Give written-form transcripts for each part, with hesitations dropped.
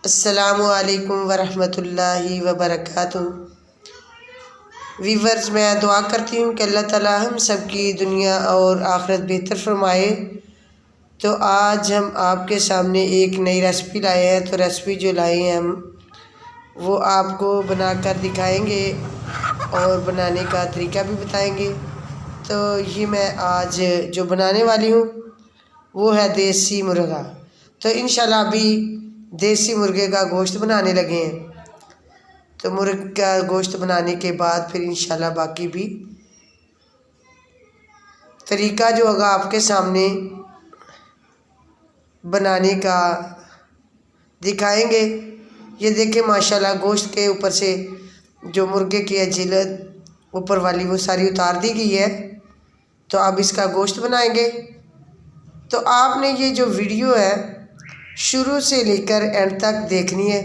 अस्सलामुअलैकुम वरहमतुल्लाहि वबरकातुहू। वीवर्स, मैं दुआ करती हूँ कि अल्लाह ताला हम सब की दुनिया और आखिरत बेहतर फरमाए। तो आज हम आपके सामने एक नई रेसिपी लाए हैं। तो रेसिपी जो लाए हैं हम वो आपको बनाकर दिखाएंगे और बनाने का तरीका भी बताएंगे। तो ये मैं आज जो बनाने वाली हूँ वो है देसी मुर्गा। तो इंशाल्लाह अभी देसी मुर्गे का गोश्त बनाने लगे हैं। तो मुर्गे का गोश्त बनाने के बाद फिर इंशाल्लाह बाकी भी तरीका जो होगा आपके सामने बनाने का दिखाएंगे। ये देखें माशाल्लाह गोश्त के ऊपर से जो मुर्गे की है जिल्द ऊपर वाली वो सारी उतार दी गई है। तो अब इसका गोश्त बनाएंगे। तो आपने ये जो वीडियो है शुरू से लेकर एंड तक देखनी है,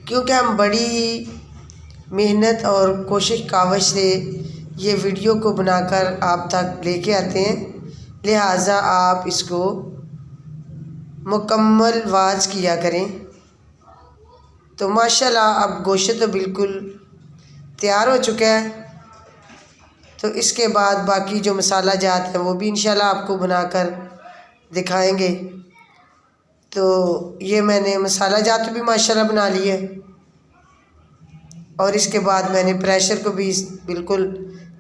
क्योंकि हम बड़ी मेहनत और कोशिश कावश से ये वीडियो को बनाकर आप तक लेके आते हैं। लिहाजा आप इसको मुकम्मल वाच किया करें। तो माशाल्लाह अब गोश्त तो बिल्कुल तैयार हो चुका है। तो इसके बाद बाकी जो मसाला जात है वो भी इंशाल्लाह आपको बनाकर दिखाएंगे। तो ये मैंने मसाला जात भी माशाल्लाह बना लिया है और इसके बाद मैंने प्रेशर को भी बिल्कुल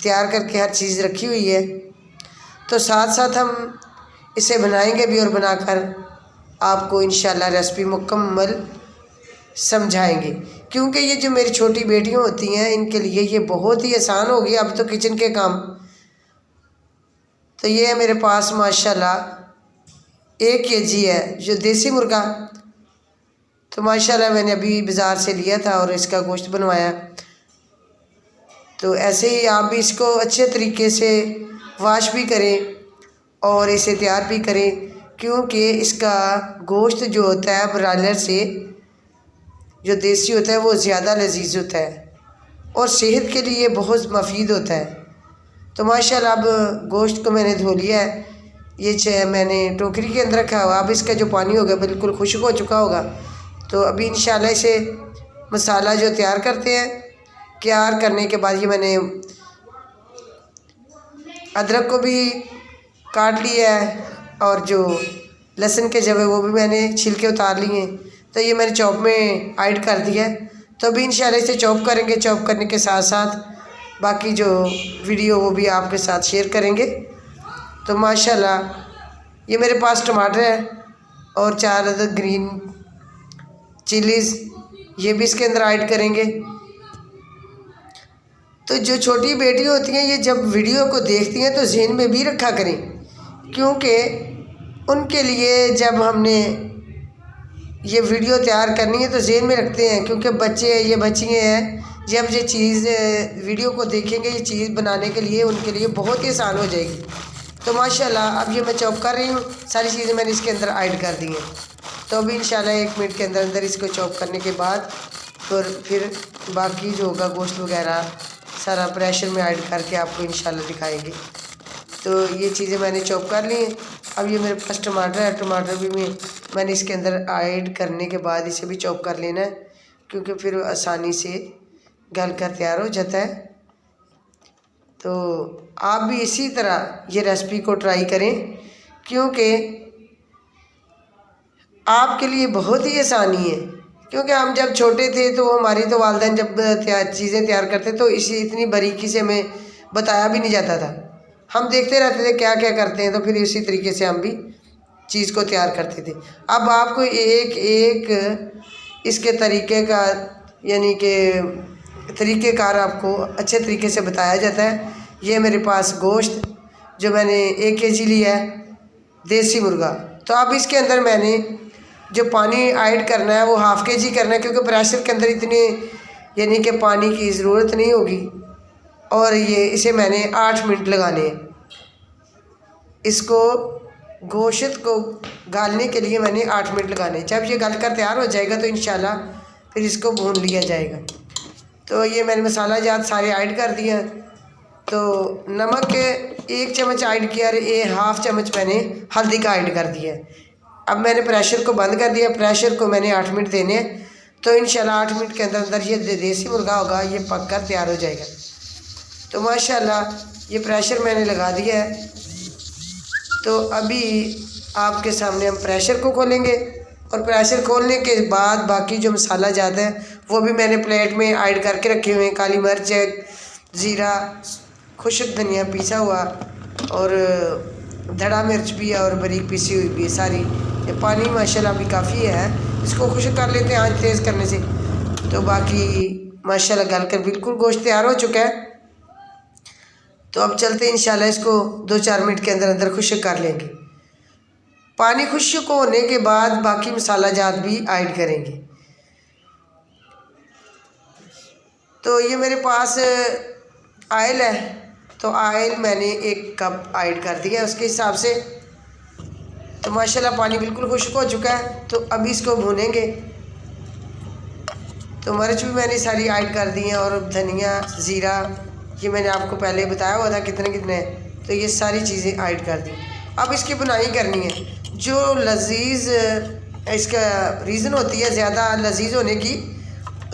तैयार करके हर चीज़ रखी हुई है। तो साथ साथ हम इसे बनाएंगे भी और बनाकर आपको इंशाल्लाह रेसिपी मुकम्मल समझाएंगे। क्योंकि ये जो मेरी छोटी बेटियां होती हैं इनके लिए ये बहुत ही आसान हो गया अब तो किचन के काम। तो ये है मेरे पास माशाल्लाह 1 kg है जो देसी मुर्गा। तो माशाल्लाह मैंने अभी बाज़ार से लिया था और इसका गोश्त बनवाया। तो ऐसे ही आप भी इसको अच्छे तरीके से वाश भी करें और इसे तैयार भी करें, क्योंकि इसका गोश्त जो होता है ब्रायलर से जो देसी होता है वो ज़्यादा लजीज होता है और सेहत के लिए बहुत मुफीद होता है। तो माशाल्लाह अब गोश्त को मैंने धो लिया है। ये मैंने टोकरी के अंदर रखा हुआ। अब इसका जो पानी होगा बिल्कुल खुश्क हो चुका होगा। तो अभी इंशाल्लाह इसे मसाला जो तैयार करते हैं। तैयार करने के बाद ये मैंने अदरक को भी काट लिया है और जो लहसुन के जवे वो भी मैंने छिलके उतार लिए हैं। तो ये मैंने चॉप में ऐड कर दिया है। तो अभी इंशाल्लाह इसे चॉप करेंगे। चॉप करने के साथ साथ बाकी जो वीडियो वो भी आपके साथ शेयर करेंगे। तो माशाल्लाह ये मेरे पास टमाटर है और 4 अदद ग्रीन चिलीज़ ये भी इसके अंदर ऐड करेंगे। तो जो छोटी बेटी होती हैं ये जब वीडियो को देखती हैं तो ज़हन में भी रखा करें, क्योंकि उनके लिए जब हमने ये वीडियो तैयार करनी है तो ज़हन में रखते हैं, क्योंकि ये बच्चियाँ हैं जब ये चीज़ वीडियो को देखेंगे ये चीज़ बनाने के लिए उनके लिए बहुत ही आसान हो जाएगी। तो माशाल्लाह अब ये मैं चॉप कर रही हूँ। सारी चीज़ें मैंने इसके अंदर ऐड कर दी हैं। तो अभी इंशाल्लाह 1 मिनट के अंदर अंदर इसको चॉप करने के बाद फिर बाकी जो होगा गोश्त वगैरह सारा प्रेशर में ऐड करके आपको इंशाल्लाह दिखाएंगे। तो ये चीज़ें मैंने चॉप कर ली हैं। अब ये मेरे पास टमाटर है। टमाटर भी मैंने इसके अंदर ऐड करने के बाद इसे भी चॉप कर लेना है, क्योंकि फिर आसानी से गल कर तैयार हो जाता है। तो आप भी इसी तरह ये रेसिपी को ट्राई करें, क्योंकि आपके लिए बहुत ही आसानी है। क्योंकि हम जब छोटे थे तो हमारी तो वालिदैन जब चीज़ें तैयार करते तो इतनी बारीकी से हमें बताया भी नहीं जाता था। हम देखते रहते थे क्या क्या करते हैं, तो फिर इसी तरीके से हम भी चीज़ को तैयार करते थे। अब आपको एक एक इसके तरीके का यानी कि तरीक़ेकार आपको अच्छे तरीके से बताया जाता है। ये मेरे पास गोश्त जो मैंने 1 kg लिया है देसी मुर्गा। तो अब इसके अंदर मैंने जो पानी ऐड करना है वो ½ kg करना है, क्योंकि प्रेशर के अंदर इतने यानी कि पानी की ज़रूरत नहीं होगी। और ये इसे मैंने 8 मिनट लगाने हैं। इसको गोश्त को गालने के लिए मैंने 8 मिनट लगाने। जब ये गल कर तैयार हो जाएगा तो इंशाल्लाह फिर इसको भून लिया जाएगा। तो ये मैंने मसाला जात सारे ऐड कर दिए हैं। तो नमक 1 चम्मच ऐड किया और ½ चम्मच मैंने हल्दी का ऐड कर दिया है। अब मैंने प्रेशर को बंद कर दिया। प्रेशर को मैंने 8 मिनट देने हैं, तो इंशाल्लाह 8 मिनट के अंदर अंदर ये देसी मुर्गा होगा, ये पक कर तैयार हो जाएगा। तो माशाल्लाह ये प्रेशर मैंने लगा दिया है। तो अभी आपके सामने हम प्रेशर को खोलेंगे और प्रेशर खोलने के बाद बाकी जो मसाला जाता है वो भी मैंने प्लेट में ऐड करके रखे हुए हैं। काली मिर्च, ज़ीरा, खुश्क धनिया पीसा हुआ और धड़ा मिर्च भी है और बारीक पीसी हुई भी है सारी। ये पानी माशाल्लाह अभी काफ़ी है, इसको खुश्क कर लेते हैं आंच तेज़ करने से। तो बाकी माशाल्लाह गल कर बिल्कुल गोश्त तैयार हो चुका है। तो अब चलते हैं इंशाल्लाह इसको 2-4 मिनट के अंदर अंदर खुश्क कर लेंगे। पानी खुश्क होने के बाद बाकी मसाला जात भी ऐड करेंगे। तो ये मेरे पास आयल है, तो आयल मैंने 1 कप ऐड कर दिया उसके हिसाब से। तो माशाल्लाह पानी बिल्कुल खुश्क हो चुका है। तो अभी इसको भूनेंगे। तो मिर्च भी मैंने सारी ऐड कर दी हैं और धनिया, ज़ीरा, ये मैंने आपको पहले बताया हुआ था कितने कितने, तो ये सारी चीज़ें ऐड कर दी। अब इसकी बुनाई करनी है। जो लजीज़ इसका रीज़न होती है ज़्यादा लजीज़ होने की,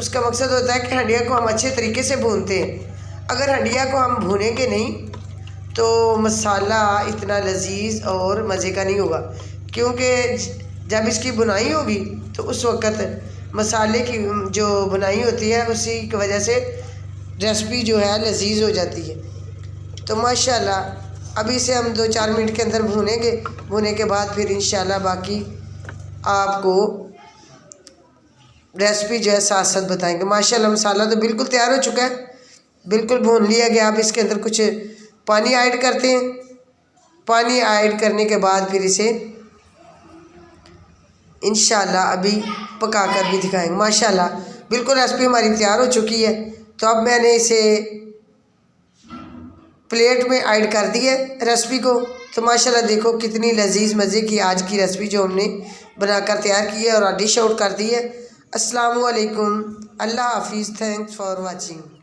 उसका मकसद होता है कि हंडिया को हम अच्छे तरीके से भूनते हैं। अगर हंडिया को हम भूनेंगे नहीं तो मसाला इतना लजीज़ और मज़े का नहीं होगा, क्योंकि जब इसकी बुनाई होगी तो उस वक़्त मसाले की जो बुनाई होती है उसी की वजह से रेसिपी जो है लजीज़ हो जाती है। तो माशाल्लाह अभी इसे हम 2-4 मिनट के अंदर भूनेंगे। भूने के बाद फिर इंशाल्लाह बाकी आपको रेसिपी जो है साथ साथ बताएंगे। माशाल्लाह मसाला तो बिल्कुल तैयार हो चुका है, बिल्कुल भून लिया गया। अब इसके अंदर कुछ पानी ऐड करते हैं। पानी ऐड करने के बाद फिर इसे इंशाल्लाह अभी पका कर भी दिखाएंगे। माशाल्लाह बिल्कुल रेसिपी हमारी तैयार हो चुकी है। तो अब मैंने इसे प्लेट में ऐड कर दी है रेसिपी को। तो माशाल्लाह देखो कितनी लजीज़ मज़े की आज की रेसिपी जो हमने बनाकर तैयार की है और डिश आउट कर दी है। अस्सलामु अलैकुम, अल्लाह हाफिज़, थैंक्स फॉर वाचिंग।